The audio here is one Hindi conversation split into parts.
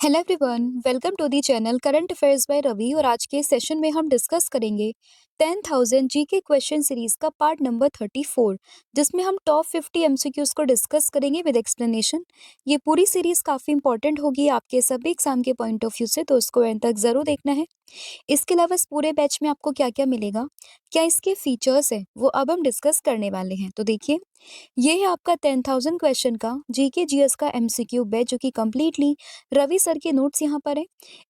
Hello everyone, welcome to the channel current affairs by Ravi. और आज के सेशन में हम डिस्कस करेंगे 10,000 जीके क्वेश्चन सीरीज का पार्ट नंबर 34, जिसमें हम टॉप 50 एमसीक्यूज को डिस्कस करेंगे विद एक्सप्लेनेशन। ये पूरी सीरीज काफ़ी इंपॉर्टेंट होगी आपके सभी एग्जाम के पॉइंट ऑफ व्यू से, तो उसको एंड तक ज़रूर देखना है। इसके अलावा इस पूरे बैच में आपको क्या क्या मिलेगा, क्या इसके फीचर्स हैं, वो अब हम डिस्कस करने वाले हैं। तो देखिए, ये है आपका 10,000 क्वेश्चन का जीके जीएस का एमसीक्यू बैच, जो कि कंप्लीटली रवि सर के नोट्स यहाँ पर है।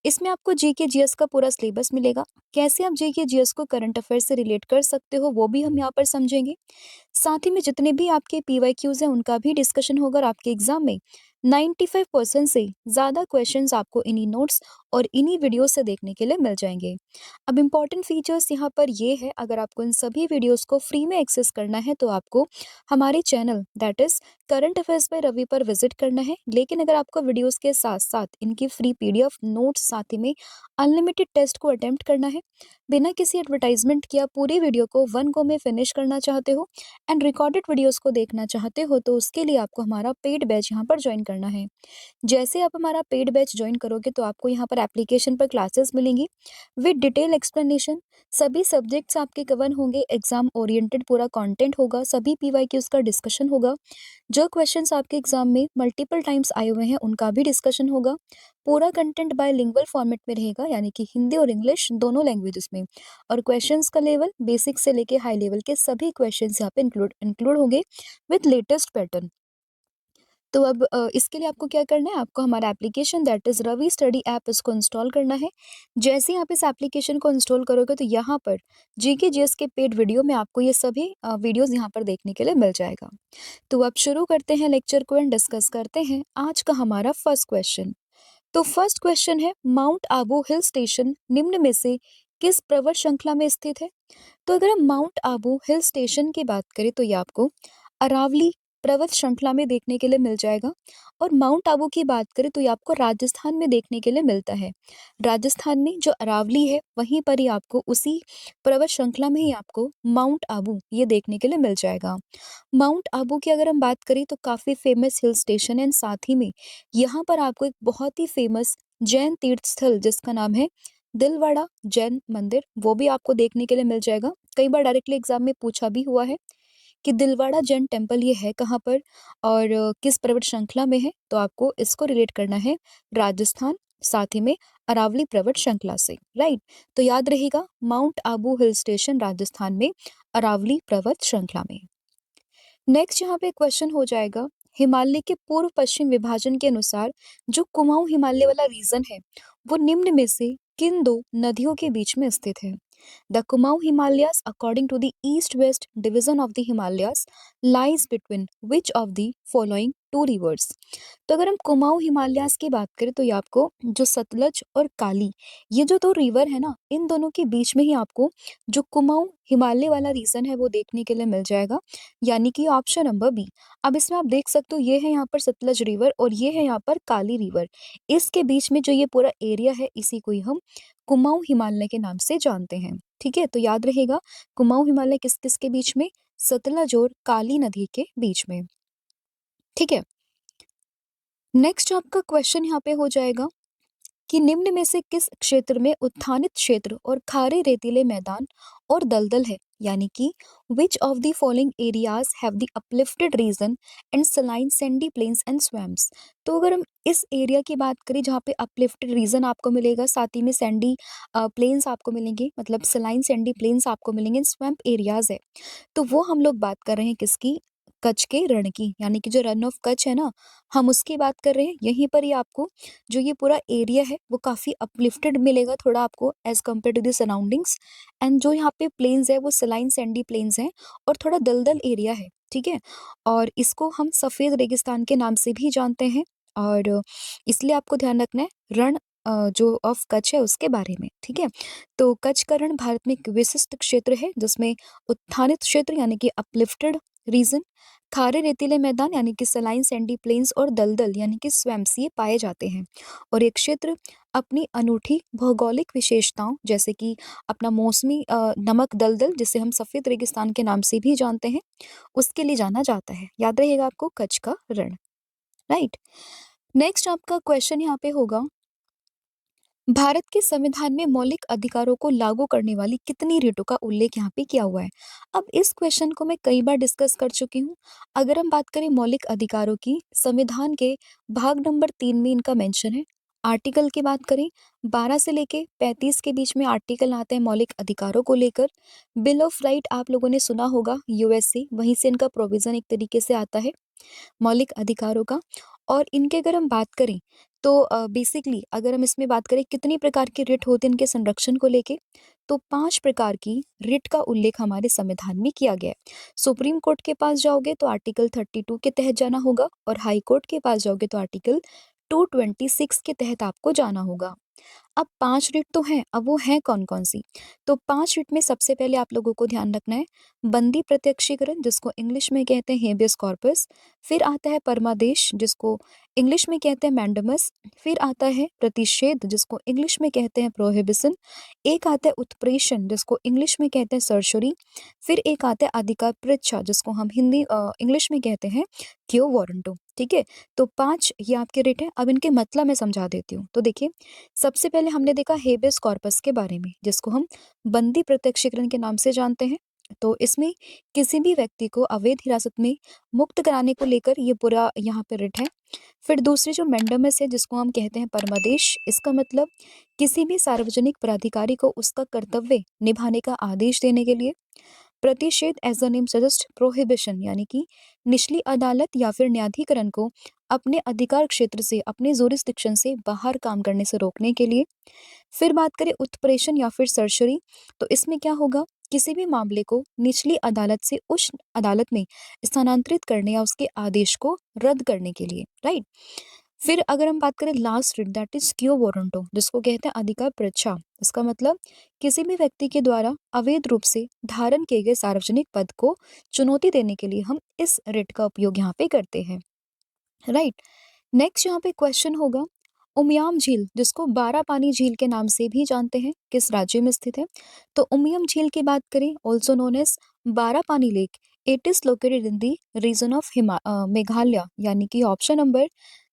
इसमें आपको जीके जीएस का पूरा सिलेबस मिलेगा। कैसे आप जीके जीएस को करंट अफेयर से रिलेट कर सकते हो, वो भी हम यहाँ पर समझेंगे। साथ ही में जितने भी आपके पीवाईक्यूज हैं उनका भी डिस्कशन होगा, और आपके एग्जाम में 95% से ज़्यादा क्वेश्चंस आपको इन्हीं नोट्स और इन्हीं वीडियो से देखने के लिए मिल जाएंगे। अब इम्पॉर्टेंट फीचर्स यहाँ पर ये है, अगर आपको इन सभी वीडियोस को फ्री में एक्सेस करना है तो आपको हमारे channel that is current affairs by Ravi पर विजिट करना है। लेकिन अगर आपको वीडियोस के साथ साथ इनकी फ्री पीडीएफ नोट्स, साथ ही में अनलिमिटेड टेस्ट को अटेम्प्ट करना है, बिना किसी एडवर्टाइजमेंट किया पूरी वीडियो को वन गो में फिनिश करना चाहते हो एंड रिकॉर्डेड वीडियोस को देखना चाहते हो, तो उसके लिए आपको हमारा पेड बैच यहाँ पर ज्वाइन करना है। जैसे आप हमारा पेड बैच ज्वाइन करोगे तो आपको यहाँ पर एप्लीकेशन पर क्लासेस मिलेंगी विद डिटेल एक्सप्लेनेशन। सभी सब्जेक्ट्स आपके कवर होंगे, एग्जाम ओरिएंटेड पूरा कंटेंट होगा, सभी पीवाईक्यूज का डिस्कशन होगा। जो क्वेश्चंस आपके एग्जाम में मल्टीपल टाइम्स आए हुए हैं उनका भी डिस्कशन होगा। पूरा कंटेंट बायलिंगुअल फॉर्मेट में रहेगा, यानी कि हिंदी और इंग्लिश दोनों लैंग्वेजेस में। और क्वेश्चंस का लेवल बेसिक से लेके हाई लेवल के सभी क्वेश्चंस यहाँ पे इंक्लूड होंगे विद लेटेस्ट पैटर्न। तो अब इसके लिए आपको क्या करना है, आपको हमारा application that is Ravi study app, इसको इंस्टॉल करना है। जैसे ही आप इस एप्लीकेशन को इंस्टॉल करोगे तो यहाँ पर जीके जीएस के पेड वीडियो में आपको ये सभी वीडियोस यहाँ पर देखने के लिए मिल जाएगा। तो अब शुरू करते हैं लेक्चर को एंड डिस्कस करते हैं आज का हमारा फर्स्ट क्वेश्चन। तो फर्स्ट क्वेश्चन है, माउंट आबू हिल स्टेशन निम्न में से किस पर्वत श्रृंखला में स्थित है। तो अगर हम माउंट आबू हिल स्टेशन की बात करें तो ये आपको अरावली पर्वत श्रृंखला में देखने के लिए मिल जाएगा। और माउंट आबू की बात करें तो ये आपको राजस्थान में देखने के लिए मिलता है। राजस्थान में जो अरावली है वहीं पर ही आपको उसी पर्वत श्रृंखला में ही आपको माउंट आबू ये देखने के लिए मिल जाएगा। माउंट आबू की अगर हम बात करें तो काफ़ी फेमस हिल स्टेशन है, साथ ही में यहाँ पर आपको एक बहुत ही फेमस जैन तीर्थ स्थल जिसका नाम है दिलवाड़ा जैन मंदिर, वो भी आपको देखने के लिए मिल जाएगा। कई बार डायरेक्टली एग्जाम में पूछा भी हुआ है कि दिलवाड़ा जैन टेम्पल ये है कहाँ पर और किस पर्वत श्रृंखला में है, तो आपको इसको रिलेट करना है राजस्थान, साथ ही में अरावली पर्वत श्रृंखला से, राइट। तो याद रहेगा, mount Abu hill station Rajasthan में, अरावली पर्वत श्रृंखला में। नेक्स्ट यहाँ पे क्वेश्चन हो जाएगा, हिमालय के पूर्व पश्चिम विभाजन के अनुसार जो कुमाऊं हिमालय वाला रीजन है वो निम्न में से किन दो नदियों के बीच में स्थित है। The Kumaon Himalayas according to the east west division of the Himalayas lies between which of the following two rivers. तो अगर हम कुमाऊं हिमालयास की बात करें तो ये आपको जो सतलज और काली, ये जो दो रिवर है ना, इन दोनों के बीच में ही आपको जो कुमाऊं हिमालय वाला रीजन है वो देखने के लिए मिल जाएगा, यानी कि ऑप्शन नंबर बी। अब इसमें आप देख सकते हो ये है यहाँ पर सतलज रिवर और ये है यहाँ पर काली रिवर। इसके बीच में जो ये पूरा एरिया है इसी को ही हम कुमाऊं हिमालय के नाम से जानते हैं। ठीक है, तो याद रहेगा, कुमाऊं हिमालय किस किस के बीच में, सतलज और काली नदी के बीच में। ठीक है, नेक्स्ट आपका क्वेश्चन यहाँ पे हो जाएगा कि निम्न में से किस क्षेत्र में उत्थानित क्षेत्र और खारे रेतीले मैदान और दलदल है, यानी कि which of the following areas have the uplifted region and saline sandy plains and swamps. तो अगर हम इस एरिया की बात करें जहाँ पे अपलिफ्टेड रीजन आपको मिलेगा, साथ ही में सैंडी प्लेन्स आपको मिलेंगे, मतलब सलाइन सैंडी प्लेन्स आपको मिलेंगे, स्वैम्प एरियाज है, तो वो हम लोग बात कर रहे हैं किसकी, कच्छ के रण की, यानी कि जो रन ऑफ कच्छ है ना, हम उसकी बात कर रहे हैं। यहीं पर ही आपको जो ये पूरा एरिया है वो काफ़ी अपलिफ्टेड मिलेगा थोड़ा आपको as compare to the surroundings. And जो यहाँ पे प्लेन्स है वो सलाइन सैंडी प्लेन्स हैं और थोड़ा दलदल एरिया है। ठीक है, और इसको हम सफ़ेद रेगिस्तान के नाम से भी जानते हैं, और इसलिए आपको ध्यान रखना है रण जो ऑफ कच्छ है उसके बारे में। ठीक है, तो कच्छ का रण भारत में एक विशिष्ट क्षेत्र है जिसमें उत्थानित क्षेत्र यानी कि अपलिफ्टेड रीजन, खारे रेतीले मैदान यानी कि सलाइन सैंडी प्लेन्स और दलदल यानी कि स्वैम्प्स ये पाए जाते हैं। और ये क्षेत्र अपनी अनूठी भौगोलिक विशेषताओं जैसे कि अपना मौसमी नमक दलदल, जिसे हम सफ़ेद रेगिस्तान के नाम से भी जानते हैं, उसके लिए जाना जाता है। याद रहेगा आपको कच्छ का रण, राइट। नेक्स्ट आपका क्वेश्चन यहाँ पे होगा भारत के संविधान में मौलिक अधिकारों को लागू करने वाली कितनी रिटों का उल्लेख यहाँ पे किया हुआ है? अब इस क्वेश्चन को मैं कई बार डिस्कस कर चुकी हूँ। अगर हम बात करें मौलिक अधिकारों की, संविधान के भाग नंबर 3 में इनका मेंशन है। आर्टिकल की बात करें, 12 से लेके 35 के बीच में आर्टिकल आते हैं मौलिक अधिकारों को लेकर। बिल ऑफ राइट आप लोगों ने सुना होगा, यूएससी, वहीं से इनका प्रोविजन एक तरीके से आता है मौलिक अधिकारों का। और इनके अगर हम बात करें तो बेसिकली अगर हम इसमें बात करें कितनी प्रकार के रिट होते हैं इनके संरक्षण को लेके, तो 5 प्रकार की रिट का उल्लेख हमारे संविधान में किया गया है। सुप्रीम कोर्ट के पास जाओगे तो आर्टिकल 32 के तहत जाना होगा, और हाई कोर्ट के पास जाओगे तो आर्टिकल 226 के तहत आपको जाना होगा। अब 5 रिट तो हैं, अब वो हैं कौन-कौन सी? तो 5 रिट में सबसे पहले आप लोगों को ध्यान रखना है, बंदी प्रत्यक्षीकरण जिसको इंग्लिश में कहते हैं हेबियस कॉर्पस, फिर आता है परमादेश जिसको इंग्लिश में कहते हैं मैंडेमस, फिर आता है प्रतिषेध जिसको इंग्लिश में कहते हैं प्रोहिबिशन, एक आता है उत्प्रेषण जिसको इंग्लिश में कहते हैं सर्चरी, फिर एक आता है अधिकार पृच्छा जिसको हम इंग्लिश में कहते हैं क्यो वारंटो, ठीक है? तो 5 ये आपके रिट हैं, अब इनके मतलब मैं समझा देती हूँ। तो देखिए, सबसे पहले हमने देखा हेबियस कॉर्पस के बारे में जिसको हम बंदी प्रत्यक्षीकरण के नाम से जानते हैं। तो इसमें किसी भी व्यक्ति को अवैध हिरासत में मुक्त कराने को लेकर ये पूरा यहाँ पे रिट है। फिर दूसरी जो मैंडेमस है जिसको हम कहते हैं परमादेश, इसका मतलब किसी भी सार्वजनिक प्राधिकारी को उसका कर्तव्य निभाने का आदेश देने के लिए। प्रतिषेध as a name suggest prohibition यानी कि निचली अदालत या फिर न्यायाधिकरण को अपने अधिकार क्षेत्र से, अपने जुरिस्डिक्शन से बाहर काम करने से रोकने के लिए। फिर बात करें उत्प्रेषण या फिर सर्जरी, तो इसमें क्या होगा, किसी भी मामले को निचली अदालत से उच्च अदालत में स्थानांतरित करने या उसके आदेश को रद्द करने के लिए, राइट। फिर अगर हम बात करें लास्ट रिट दैट इज क्यो वारंटो जिसको कहते हैं अधिकार परीक्षा, इसका मतलब किसी भी व्यक्ति के द्वारा अवैध रूप से धारण किए गए सार्वजनिक पद को चुनौती देने के लिए हम इस रिट का उपयोग यहाँ पे करते हैं, राइट। नेक्स्ट यहाँ पे क्वेश्चन होगा, उमियाम झील जिसको 12 पानी झील के नाम से भी जानते हैं किस राज्य में स्थित है? तो उमियम झील की बात करें, also known as 12 Pani lake, it is located in the region of Meghalaya, यानी कि ऑप्शन नंबर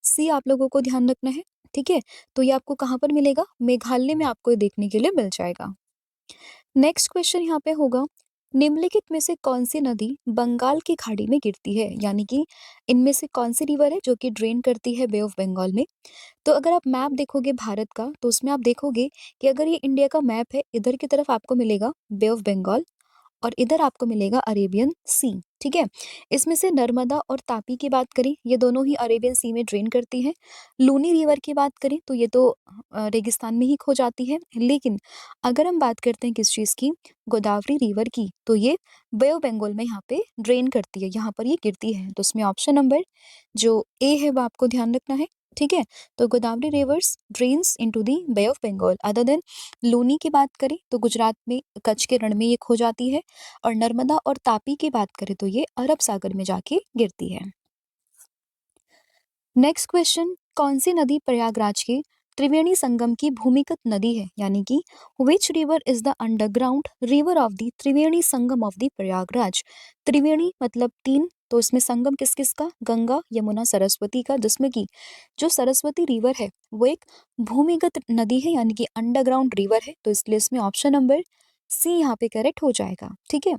सी आप लोगों को ध्यान रखना है, ठीक है। तो ये आपको कहाँ पर मिलेगा? मेघालय में आपको ये देखने के लिए मिल जाएगा। नेक्स्ट क्वेश्चन यहाँ पे होगा, निम्नलिखित में से कौन सी नदी बंगाल की खाड़ी में गिरती है, यानी कि इनमें से कौन सी रिवर है जो कि ड्रेन करती है बे ऑफ बंगाल में? तो अगर आप मैप देखोगे भारत का तो उसमें आप देखोगे कि अगर ये इंडिया का मैप है, इधर की तरफ आपको मिलेगा बे ऑफ बंगाल और इधर आपको मिलेगा अरेबियन सी, ठीक है। इसमें से नर्मदा और तापी की बात करें, ये दोनों ही अरेबियन सी में ड्रेन करती हैं। लूनी रिवर की बात करें तो ये तो रेगिस्तान में ही खो जाती है। लेकिन अगर हम बात करते हैं किस चीज़ की, गोदावरी रिवर की, तो ये बे ऑफ बंगाल में यहाँ पे ड्रेन करती है, यहाँ पर ये गिरती है। तो इसमें ऑप्शन नंबर जो ए है वो आपको ध्यान रखना है, ठीक है। तो Godavari rivers drains into the Bay of Bengal. Other than Luni की बात करें तो गुजरात में कच्छ के रण में ये खो जाती है, और नर्मदा और तापी की बात करें तो ये अरब सागर में जाके गिरती है। नेक्स्ट क्वेश्चन, कौन सी नदी प्रयागराज के त्रिवेणी संगम की भूमिगत नदी है, यानी कि which river is the underground river of the Triveni Sangam of the Prayagraj. Triveni मतलब 3, तो इसमें संगम किस किस का? गंगा, यमुना, सरस्वती का, जिसमें कि जो सरस्वती रिवर है वो एक भूमिगत नदी है, यानी कि अंडरग्राउंड रिवर है। तो इसलिए इसमें ऑप्शन नंबर सी यहाँ पे करेक्ट हो जाएगा, ठीक है।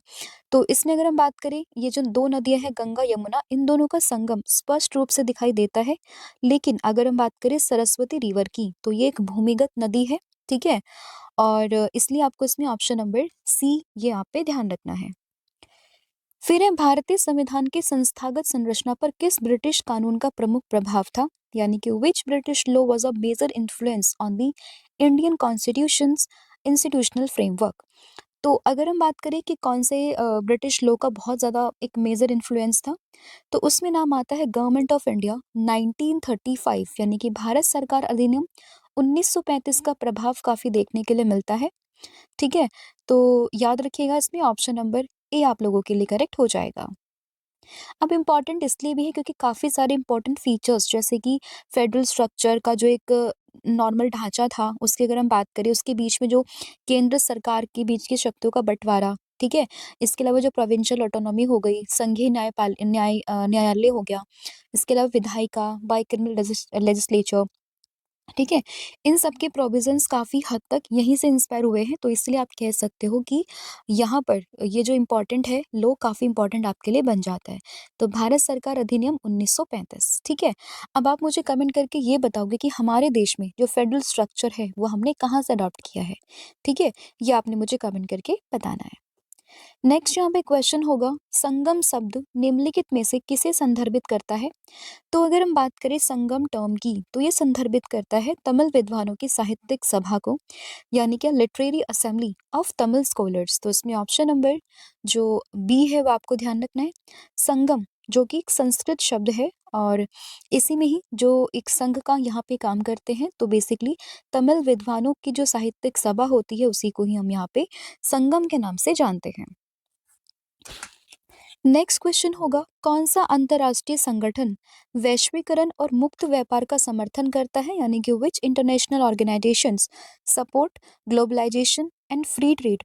तो इसमें अगर हम बात करें, ये जो 2 नदियाँ हैं गंगा, यमुना, इन दोनों का संगम स्पष्ट रूप से दिखाई देता है। लेकिन अगर हम बात करें सरस्वती रिवर की, तो ये एक भूमिगत नदी है, ठीक है। और इसलिए आपको इसमें ऑप्शन नंबर सी ये आप पे ध्यान रखना है। फिर है, भारतीय संविधान की संस्थागत संरचना पर किस ब्रिटिश कानून का प्रमुख प्रभाव था, यानी कि which British law was a major influence on the Indian constitutions institutional framework. तो अगर हम बात करें कि कौन से ब्रिटिश लॉ का बहुत ज़्यादा एक मेजर इन्फ्लुएंस था, तो उसमें नाम आता है गवर्नमेंट ऑफ इंडिया 1935, यानी कि भारत सरकार अधिनियम 1935 का प्रभाव काफ़ी देखने के लिए मिलता है, ठीक है। तो याद रखिएगा इसमें ऑप्शन नंबर ए आप लोगों के लिए करेक्ट हो जाएगा। अब इम्पॉर्टेंट इसलिए भी है क्योंकि काफ़ी सारे इम्पॉर्टेंट फीचर्स जैसे कि फेडरल स्ट्रक्चर का जो एक नॉर्मल ढांचा था, उसकी अगर हम बात करें, उसके बीच में जो केंद्र सरकार के बीच की शक्तियों का बंटवारा, ठीक है। इसके अलावा जो प्रोविंशियल ऑटोनॉमी हो गई, संघीय न्यायालय हो गया, इसके अलावा विधायिका, बाई क्रिमिनल लेजिस्लेचर, ठीक है? इन सब के प्रोविज़न्स काफ़ी हद तक यहीं से इंस्पायर हुए हैं, तो इसलिए आप कह सकते हो कि यहाँ पर ये जो इम्पोर्टेंट है, लॉ काफ़ी इम्पोर्टेंट आपके लिए बन जाता है। तो भारत सरकार अधिनियम 1935, ठीक है? अब आप मुझे कमेंट करके ये बताओगे कि हमारे देश में जो फेडरल स्ट्रक्चर है, वो हमने कहाँ से अडॉप्ट किया है, ठीक है? ये आपने मुझे कमेंट करके बताना है। नेक्स्ट यहाँ पे क्वेश्चन होगा, संगम शब्द निम्नलिखित में से किसे संदर्भित करता है? तो अगर हम बात करें संगम टर्म की, तो ये संदर्भित करता है तमिल विद्वानों की साहित्यिक सभा को, यानी कि literary assembly of Tamil scholars. तो इसमें ऑप्शन नंबर जो बी है वो आपको ध्यान रखना है। संगम जो कि एक संस्कृत शब्द है और इसी में ही जो एक संघ का यहाँ पे काम करते हैं, तो बेसिकली तमिल विद्वानों की जो साहित्यिक सभा होती है उसी को ही हम यहाँ पे संगम के नाम से जानते हैं। नेक्स्ट क्वेश्चन होगा, कौन सा अंतरराष्ट्रीय संगठन वैश्वीकरण और मुक्त व्यापार का समर्थन करता है, यानी कि which international organisations support globalisation and free trade.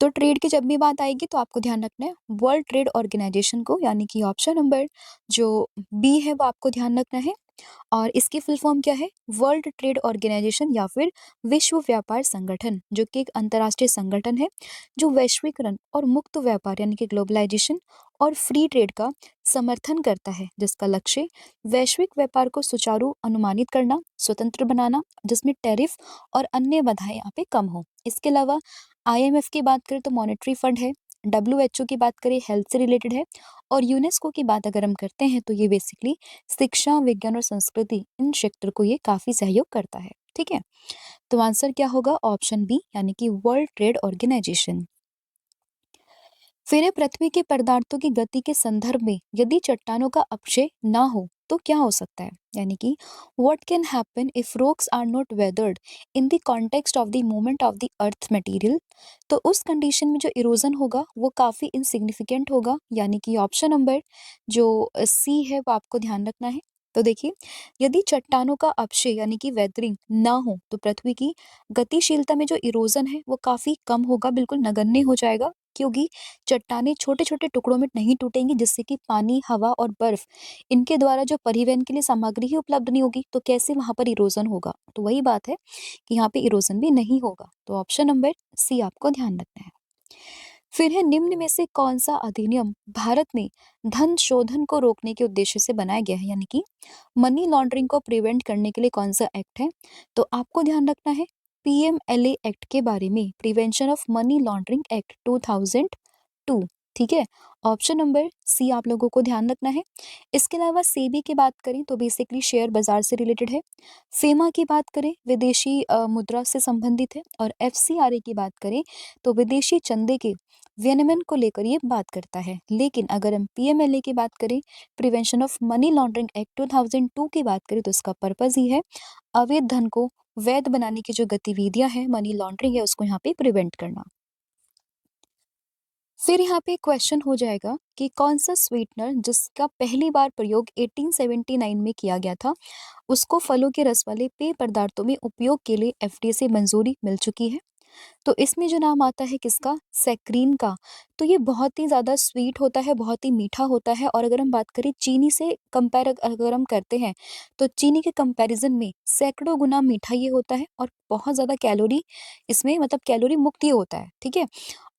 तो ट्रेड की जब भी बात आएगी तो आपको ध्यान रखना है वर्ल्ड ट्रेड ऑर्गेनाइजेशन को, यानी कि ऑप्शन नंबर जो बी है वो आपको ध्यान रखना है। और इसकी फुल फॉर्म क्या है? वर्ल्ड ट्रेड ऑर्गेनाइजेशन या फिर विश्व व्यापार संगठन, जो कि एक अंतर्राष्ट्रीय संगठन है जो वैश्वीकरण और मुक्त व्यापार यानी कि ग्लोबलाइजेशन और फ्री ट्रेड का समर्थन करता है, जिसका लक्ष्य वैश्विक व्यापार को सुचारू अनुमानित करना, स्वतंत्र बनाना, जिसमें टैरिफ और अन्य बाधाएं यहाँ पे कम हो। इसके अलावा आईएमएफ की बात करें तो मॉनेटरी फंड है, डब्ल्यूएचओ की बात करें हेल्थ से रिलेटेड है, और यूनेस्को की बात अगर हम करते हैं तो ये बेसिकली शिक्षा, विज्ञान और संस्कृति, इन क्षेत्र को ये काफी सहयोग करता है। ठीक है, तो आंसर क्या होगा? ऑप्शन बी, यानी कि वर्ल्ड ट्रेड ऑर्गेनाइजेशन। फिर है, पृथ्वी के पदार्थों की गति के संदर्भ में यदि चट्टानों का अपक्षय ना हो तो क्या हो सकता है, यानी कि what can happen if rocks are not weathered in the context of the movement of the earth material. तो उस कंडीशन में जो इरोजन होगा वो काफी इनसिग्निफिकेंट होगा, यानी कि ऑप्शन नंबर जो सी है वो आपको ध्यान रखना है। तो देखिए, यदि चट्टानों का अपक्षय यानी कि वेदरिंग ना हो तो पृथ्वी की गतिशीलता में जो इरोजन है वो काफी कम होगा, बिल्कुल नगण्य हो जाएगा, क्योंकि चट्टानें छोटे-छोटे टुकड़ों में नहीं टूटेंगी, जिससे कि पानी, हवा और बर्फ इनके द्वारा जो परिवहन के लिए सामग्री ही उपलब्ध नहीं होगी, तो कैसे वहां पर इरोजन होगा? तो वही बात है कि यहाँ पे इरोजन भी नहीं होगा। तो ऑप्शन नंबर सी आपको ध्यान रखना है। फिर है, निम्न में से कौन सा अधिनियम भारत में धन शोधन को रोकने के उद्देश्य से बनाया गया है, यानी कि मनी लॉन्ड्रिंग को प्रिवेंट करने के लिए कौन सा एक्ट है? तो आपको ध्यान रखना है पीएमएलए एक्ट के बारे में, prevention of money laundering act 2002। ठीक है, ऑप्शन नंबर सी आप लोगों को ध्यान रखना है। इसके अलावा सेबी की बात करें तो बेसिकली शेयर बाजार से रिलेटेड है। फेमा की बात करें विदेशी मुद्रा से संबंधित है, और एफसीआरए की बात करें तो विदेशी चंदे के विनियमन को लेकर ये बात करता है। लेकिन अगर हम पीएमएलए की बात करें, prevention of money laundering act 2002 की बात करें, तो इसका पर्पज ही है अवैध धन को वैध बनाने की जो गतिविधियां हैं, मनी लॉन्ड्रिंग है, उसको यहाँ पे प्रिवेंट करना। फिर यहाँ पे क्वेश्चन हो जाएगा कि कौन सा स्वीटनर जिसका पहली बार प्रयोग 1879 में किया गया था, उसको फलों के रस वाले पेय पदार्थों में उपयोग के लिए एफडीए से मंजूरी मिल चुकी है। तो इसमें जो नाम आता है किसका? सैक्रीन का। तो ये बहुत ही ज़्यादा स्वीट होता है, बहुत ही मीठा होता है, और अगर हम बात करें चीनी से कंपेयर अगर हम करते हैं, तो चीनी के कंपैरिजन में सैकड़ों गुना मीठा ये होता है, और बहुत ज़्यादा कैलोरी इसमें, मतलब कैलोरी मुक्त ये होता है। ठीक है,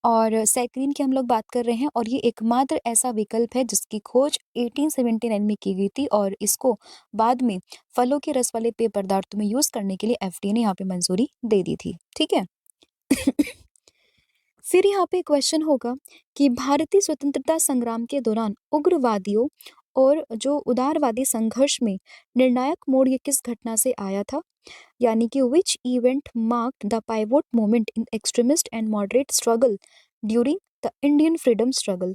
और सैक्रीन की हम लोग बात कर रहे हैं, और ये एकमात्र ऐसा विकल्प है जिसकी खोज 1879 में की गई थी, और इसको बाद में फलों के रस वाले पेय पदार्थों में यूज़ करने के लिए एफडीए ने यहाँ पे मंजूरी दे दी थी। ठीक है। फिर यहाँ पे क्वेश्चन होगा कि भारतीय स्वतंत्रता संग्राम के दौरान उग्रवादियों और जो उदारवादी संघर्ष में निर्णायक मोड़ ये किस घटना से आया था, यानी कि which event marked the pivot moment in extremist and moderate struggle during the Indian freedom struggle.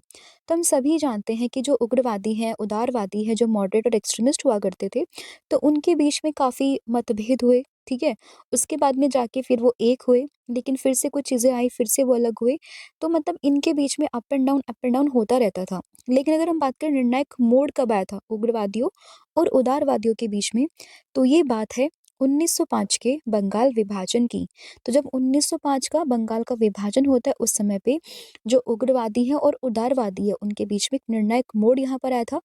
तो हम सभी जानते हैं कि जो उग्रवादी हैं, उदारवादी है, जो मॉडरेट और एक्सट्रीमिस्ट हुआ करते थे, तो उनके बीच में काफ़ी मतभेद हुए। ठीक है, उसके बाद में जाके फिर वो एक हुए, लेकिन फिर से कुछ चीज़ें आई, फिर से वो अलग हुए। तो मतलब इनके बीच में अप एंड डाउन होता रहता था। लेकिन अगर हम बात करें निर्णायक मोड़ कब आया था उग्रवादियों और उदारवादियों के बीच में, तो ये बात है 1905 के बंगाल विभाजन की। तो जब 1905 का बंगाल का विभाजन होता है, उस समय पे जो उग्रवादी हैं और उदारवादी है, उनके बीच में एक निर्णायक मोड़ यहाँ पर आया था।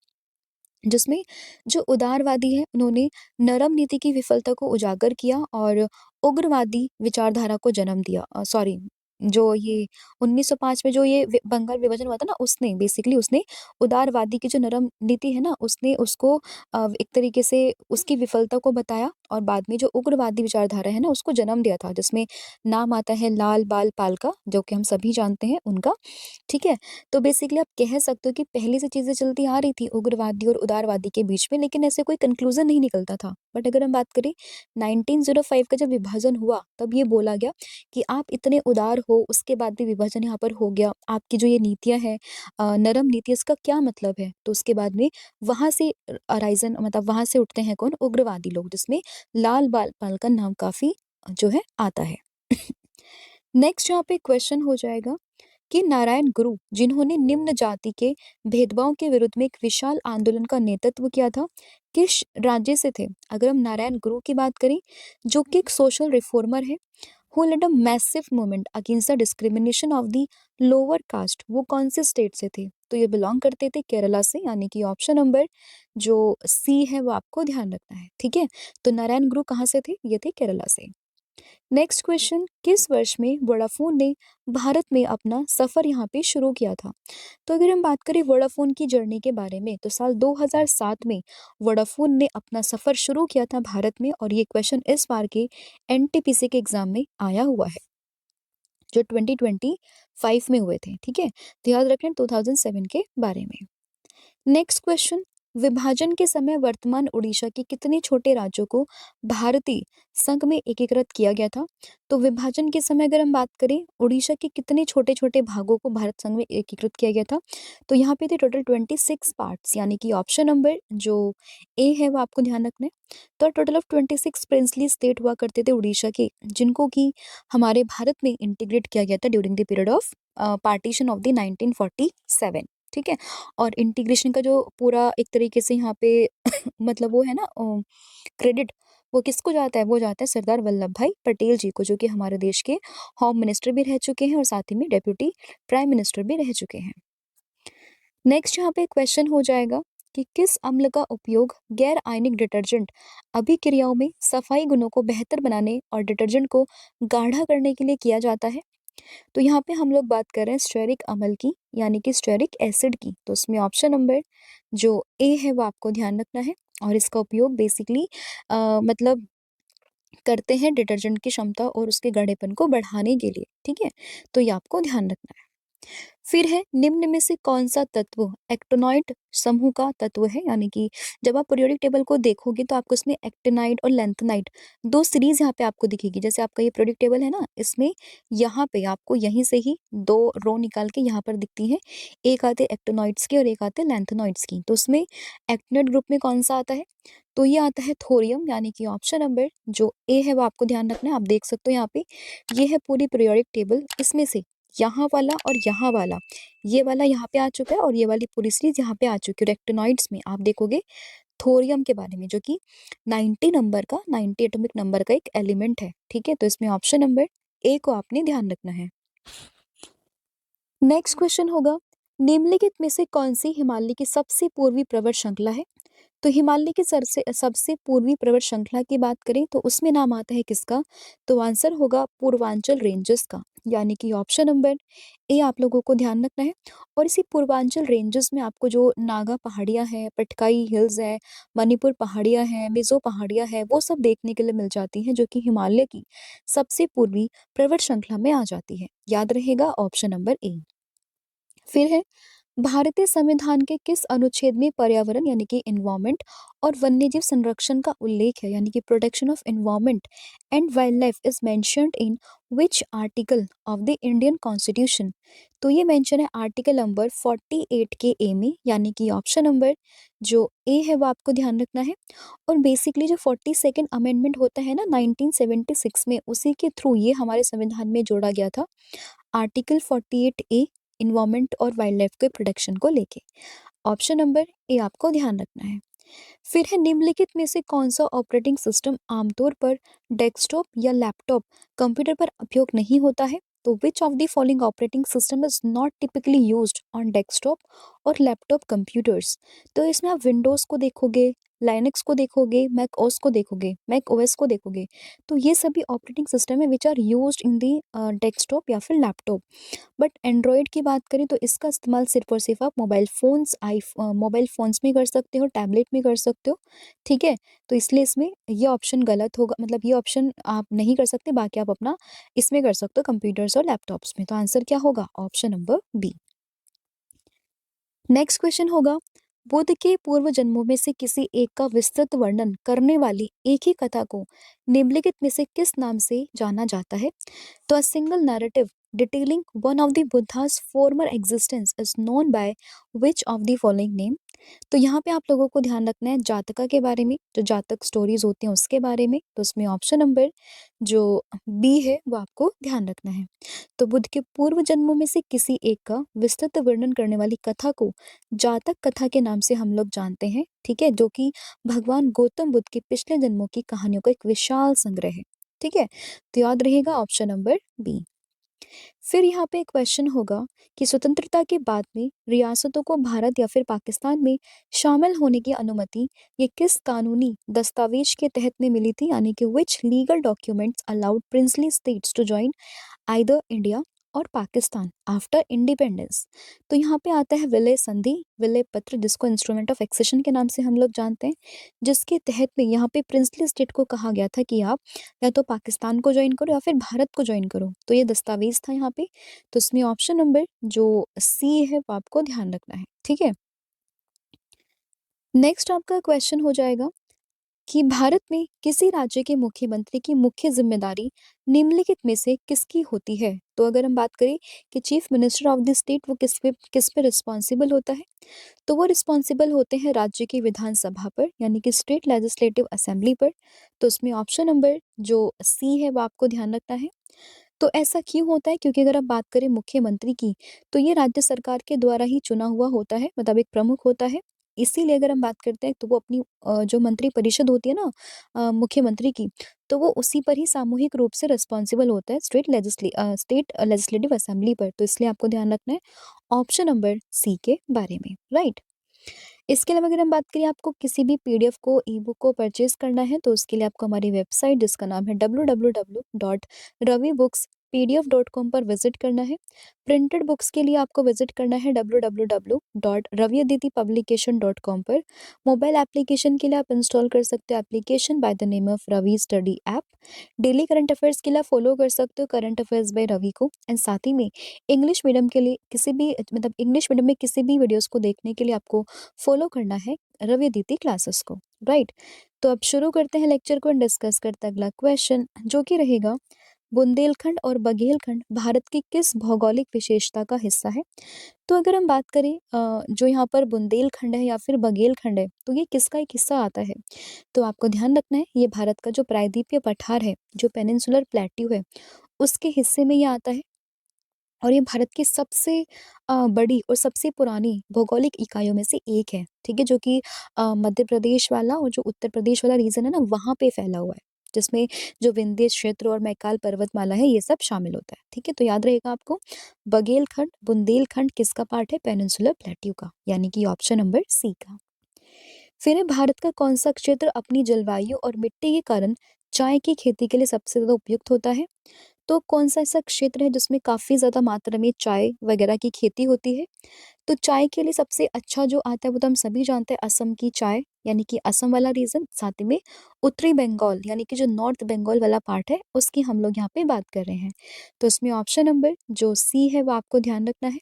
जिसमें जो उदारवादी हैं उन्होंने नरम नीति की विफलता को उजागर किया और उग्रवादी विचारधारा को जन्म दिया। सॉरी, जो ये 1905 में जो ये बंगाल विभाजन हुआ था ना, उसने बेसिकली उसने उदारवादी की जो नरम नीति है ना, उसने उसको एक तरीके से उसकी विफलता को बताया और बाद में जो उग्रवादी विचारधारा है ना, उसको जन्म दिया था, जिसमें नाम आता है लाल बाल पाल का, जो कि हम सभी जानते हैं उनका। ठीक है? तो बेसिकली आप कह सकते हो कि पहले से चीज़ें चलती आ रही थी उग्रवादी और उदारवादी के बीच में, लेकिन ऐसे कोई कंक्लूज़न नहीं निकलता था। बट अगर हम बात करें 1905 का जब विभाजन हुआ, तब ये बोला गया कि आप इतने उदार हो, उसके बाद भी विभाजन यहाँ पर हो गया। आपकी जो ये नीतियाँ हैं नरम नीति, इसका क्या मतलब है? तो उसके बाद में वहाँ से अराइज़न मतलब वहाँ से उठते हैं कौन? उग्रवादी लोग, जिसमें लाल बाल पाल का नाम काफ़ी जो है आता है। नेक्स्ट यहाँ पे क्वेश्चन हो जाएगा कि नारायण गुरु, जिन्होंने निम्न जाति के भेदभाव के विरुद्ध में एक विशाल आंदोलन का नेतृत्व किया था, किस राज्य से थे? अगर हम नारायण गुरु की बात करें, जो कि एक सोशल रिफॉर्मर है, who led a massive movement against the discrimination of the lower caste, वो कौन से स्टेट से थे? तो ये बिलोंग करते थे केरला से, यानी कि ऑप्शन नंबर जो सी है वो आपको ध्यान रखना है। ठीक है? तो नारायण गुरु कहाँ से थे? ये थे केरला से। नेक्स्ट क्वेश्चन, किस वर्ष में वोडाफोन ने भारत में अपना सफर यहाँ पे शुरू किया था? तो अगर हम बात करें वोडाफोन की जर्नी के बारे में, तो साल 2007 में वोडाफोन ने अपना सफर शुरू किया था भारत में, और ये क्वेश्चन इस बार के एनटीपीसी के एग्जाम में आया हुआ है, जो 2025 में हुए थे। ठीक है? तो याद रखें 2007 के बारे में। नेक्स्ट क्वेश्चन, विभाजन के समय वर्तमान उड़ीसा के कितने छोटे राज्यों को भारतीय संघ में एकीकृत किया गया था? तो विभाजन के समय अगर हम बात करें, उड़ीसा के कितने छोटे छोटे भागों को भारत संघ में एकीकृत किया गया था? तो यहाँ पे थे टोटल 26 पार्ट्स, यानी कि ऑप्शन नंबर जो ए है वो आपको ध्यान रखना है। तो टोटल ऑफ 26 प्रिंसली स्टेट हुआ करते थे उड़ीसा के, जिनको कि हमारे भारत में इंटीग्रेट किया गया था during the period of partition of the 1947। ठीक है? और इंटीग्रेशन का जो पूरा एक तरीके से यहाँ पे मतलब वो है ना क्रेडिट, वो किसको जाता है? वो जाता है सरदार वल्लभ भाई पटेल जी को, जो कि हमारे देश के होम मिनिस्टर भी रह चुके हैं और साथ ही में डेप्यूटी प्राइम मिनिस्टर भी रह चुके हैं। नेक्स्ट यहाँ पे क्वेश्चन हो जाएगा कि किस अम्ल का उपयोग गैर आयनिक डिटर्जेंट अभिक्रियाओं में सफाई गुणों को बेहतर बनाने और डिटर्जेंट को गाढ़ा करने के लिए किया जाता है? तो यहाँ पे हम लोग बात कर रहे हैं स्टेरिक अम्ल की, यानी कि स्टेरिक एसिड की। तो उसमें ऑप्शन नंबर जो ए है वो आपको ध्यान रखना है, और इसका उपयोग बेसिकली मतलब करते हैं डिटर्जेंट की क्षमता और उसके गाढ़ेपन को बढ़ाने के लिए। ठीक है? तो ये आपको ध्यान रखना है। फिर है, निम्न में से कौन सा तत्व एक्टिनॉइड समूह का तत्व है? यानी कि जब आप पीरियोडिक टेबल को देखोगे तो आपको इसमें एक्टिनाइड और लैंथेनाइड दो सीरीज यहाँ पे आपको दिखेगी। जैसे आपका ये पीरियोडिक टेबल है ना, इसमें यहाँ पे आपको यहीं से ही दो रो निकाल के यहाँ पर दिखती है, एक आते एक्टिनॉइड्स की और एक आते लैंथेनॉइड्स की। तो उसमें एक्टिनॉइड ग्रुप में कौन सा आता है? तो ये आता है थोरियम, यानी कि ऑप्शन नंबर जो ए है वो आपको ध्यान रखना है। आप देख सकते हो यहाँ पे, ये है पूरी पीरियोडिक टेबल, इसमें से यहाँ वाला और यहाँ वाला, ये वाला यहाँ पे आ चुका है और ये वाली पूरी सीरीज यहाँ पे आ चुकी है। रेक्टिनॉइड्स में आप देखोगे थोरियम के बारे में, जो कि 90 एटॉमिक नंबर का एक एलिमेंट है। ठीक है? तो इसमें ऑप्शन नंबर ए को आपने ध्यान रखना है। नेक्स्ट क्वेश्चन होगा, निम्नलिखित में से कौन सी हिमालय की सबसे पूर्वी पर्वत श्रृंखला है? तो हिमालय की सबसे पूर्वी पर्वत श्रृंखला की बात करें तो उसमें नाम आता है किसका? तो आंसर होगा पूर्वांचल रेंजेस का, यानी कि ऑप्शन नंबर ए आप लोगों को ध्यान रखना है। और इसी पूर्वांचल रेंजेस में आपको जो नागा पहाड़ियां हैं, पटकाई हिल्स है, मणिपुर पहाड़ियां हैं, मिजो पहाड़ियां हैं, वो सब देखने के लिए मिल जाती हैं, जो कि हिमालय की सबसे पूर्वी पर्वत श्रृंखला में आ जाती है। याद रहेगा ऑप्शन नंबर ए। फिर है, भारतीय संविधान के किस अनुच्छेद में पर्यावरण यानी कि इन्वायरमेंट और वन्यजीव संरक्षण का उल्लेख है? यानी कि protection of environment and wild life is mentioned in which article of the Indian constitution? तो ये मेंशन है आर्टिकल नंबर 48 के ए में, यानी कि ऑप्शन नंबर जो ए है वो आपको ध्यान रखना है। और बेसिकली जो 42nd अमेंडमेंट होता है ना 1976 में, उसी के थ्रू ये हमारे संविधान में जोड़ा गया था, आर्टिकल 48 ए, इन्वायरमेंट और वाइल्ड लाइफ के प्रोटेक्शन को लेके। ऑप्शन नंबर ए आपको ध्यान रखना है। फिर है, निम्नलिखित में से कौन सा ऑपरेटिंग सिस्टम आमतौर पर डेस्कटॉप या लैपटॉप कंप्यूटर पर उपयोग नहीं होता है? तो विच of the following operating system is not typically used on desktop और लैपटॉप कंप्यूटर्स। तो इसमें आप विंडोज़ को देखोगे, लाइनक्स को देखोगे, मैक ओएस को देखोगे, मैक ओएस को देखोगे, तो ये सभी ऑपरेटिंग सिस्टम है which are used in the desktop या फिर लैपटॉप। बट एंड्रॉयड की बात करें तो इसका इस्तेमाल सिर्फ और सिर्फ आप मोबाइल फ़ोन्स में कर सकते हो, टैबलेट में कर सकते हो, ठीक है? तो इसलिए इसमें ये ऑप्शन गलत होगा, मतलब ये ऑप्शन आप नहीं कर सकते, बाकी आप अपना इसमें कर सकते हो कंप्यूटर्स और लैपटॉप्स में। तो आंसर क्या होगा? Option number B. Next question होगा, बुद्ध के पूर्व जन्मों में से किसी एक का विस्तृत वर्णन करने वाली एक ही कथा को निम्नलिखित में से किस नाम से जाना जाता है? तो a single narrative detailing one of the Buddha's former existence is known by which of the following name? तो यहाँ पे आप लोगों को ध्यान रखना है जातका के बारे में, जो जातक स्टोरीज होती हैं उसके बारे में। तो उसमें ऑप्शन नंबर जो बी है वो आपको ध्यान रखना है। तो बुद्ध के पूर्व जन्मों में से किसी एक का विस्तृत वर्णन करने वाली कथा को जातक कथा के नाम से हम लोग जानते हैं, ठीक है, जो कि भगवान गौतम बुद्ध के पिछले जन्मों की कहानियों का एक विशाल संग्रह है, ठीक है। तो याद रहेगा ऑप्शन नंबर बी। फिर यहाँ पे एक क्वेश्चन होगा कि स्वतंत्रता के बाद में रियासतों को भारत या फिर पाकिस्तान में शामिल होने की अनुमति ये किस कानूनी दस्तावेज के तहत में मिली थी, यानी कि which legal documents allowed princely states to join either India और पाकिस्तान आफ्टर इंडिपेंडेंस। तो यहाँ पे आता है विलय संधि, विलय पत्र, जिसको इंस्ट्रूमेंट ऑफ एक्सेशन के नाम से हम लोग जानते हैं, जिसके तहत में यहाँ पे प्रिंसली स्टेट को कहा गया था कि आप या तो पाकिस्तान को ज्वाइन करो या फिर भारत को ज्वाइन करो। तो ये दस्तावेज था यहाँ पे। तो इसमें ऑप्शन नंबर जो सी है वो आपको ध्यान रखना है, ठीक है। नेक्स्ट आपका क्वेश्चन हो जाएगा कि भारत में किसी राज्य के मुख्यमंत्री की मुख्य जिम्मेदारी निम्नलिखित में से किसकी होती है? तो अगर हम बात करें कि chief minister of the state वो किस पे रिस्पॉन्सिबल होता है, तो वो रिस्पॉन्सिबल होते हैं राज्य की विधानसभा पर, यानी कि स्टेट लेजिस्लेटिव असेंबली पर। तो उसमें ऑप्शन नंबर जो सी है वो आपको ध्यान रखना है। तो ऐसा क्यों होता है? क्योंकि अगर आप बात करें मुख्यमंत्री की, तो ये राज्य सरकार के द्वारा ही चुना हुआ होता है, मतलब एक प्रमुख होता है। इसीलिए अगर हम बात करते हैं तो वो अपनी जो मंत्री परिषद होती है ना मुख्यमंत्री की, तो वो उसी पर ही सामूहिक रूप से रिस्पॉन्सिबल होता है स्टेट लेजिस्लेटिव असेंबली पर। तो इसलिए आपको ध्यान रखना है ऑप्शन नंबर सी के बारे में, राइट। इसके अलावा अगर हम बात करें आपको किसी भी पीडीएफ को, ई बुक को परचेज करना है, तो उसके लिए आपको हमारी वेबसाइट जिसका नाम है www.ravibooks.pdf.com पर विजिट करना है। प्रिंटेड बुक्स के लिए आपको विजिट करना है www.raviaditipublication.com पर। मोबाइल एप्लीकेशन के लिए आप इंस्टॉल कर सकते हो application by the name of Ravi study app. Daily current affairs के लिए आप फॉलो कर सकते हो करंट अफेयर्स बाय रवि को। एंड साथ ही में इंग्लिश मीडियम के लिए किसी भी, मतलब इंग्लिश मीडियम में किसी भी वीडियोस को देखने के लिए आपको फॉलो करना है रवि अदिति क्लासेस को, राइट। तो अब शुरू करते हैं लेक्चर को, डिस्कस करते हैं अगला क्वेश्चन, जो कि रहेगा बुंदेलखंड और बघेलखंड भारत की किस भौगोलिक विशेषता का हिस्सा है? तो अगर हम बात करें जो यहाँ पर बुंदेलखंड है या फिर बघेलखंड है, तो ये किसका एक हिस्सा आता है? तो आपको ध्यान रखना है ये भारत का जो प्रायद्वीपीय पठार है, जो पेनिनसुलर प्लेट्यू है, उसके हिस्से में ये आता है। और ये भारत की सबसे बड़ी और सबसे पुरानी भौगोलिक इकाइयों में से एक है, ठीक है? जो कि मध्य प्रदेश वाला और जो उत्तर प्रदेश वाला रीजन है ना, वहाँ पे फैला हुआ है, जिसमें जो विंध्य क्षेत्र और मैकाल पर्वतमाला है, ये सब शामिल होता है, ठीक है? तो याद रहेगा आपको, बघेलखंड, बुंदेलखंड किसका पार्ट है? पेनिनसुलर प्लेट्यू का, यानी कि ऑप्शन नंबर सी का। फिर है भारत का कौन सा क्षेत्र अपनी जलवायु और मिट्टी के कारण चाय की खेती के लिए सबसे ज़्यादा उपयुक्त होता है? तो कौन सा ऐसा क्षेत्र है जिसमें काफ़ी ज़्यादा मात्रा में चाय वगैरह की खेती होती है? तो चाय के लिए सबसे अच्छा जो आता है वो तो हम सभी जानते हैं, असम की चाय, यानी कि असम वाला रीजन, साथ ही में उत्तरी बंगाल यानी कि जो नॉर्थ बंगाल वाला पार्ट है उसकी हम लोग यहाँ पे बात कर रहे हैं। तो इसमें ऑप्शन नंबर जो सी है वो आपको ध्यान रखना है।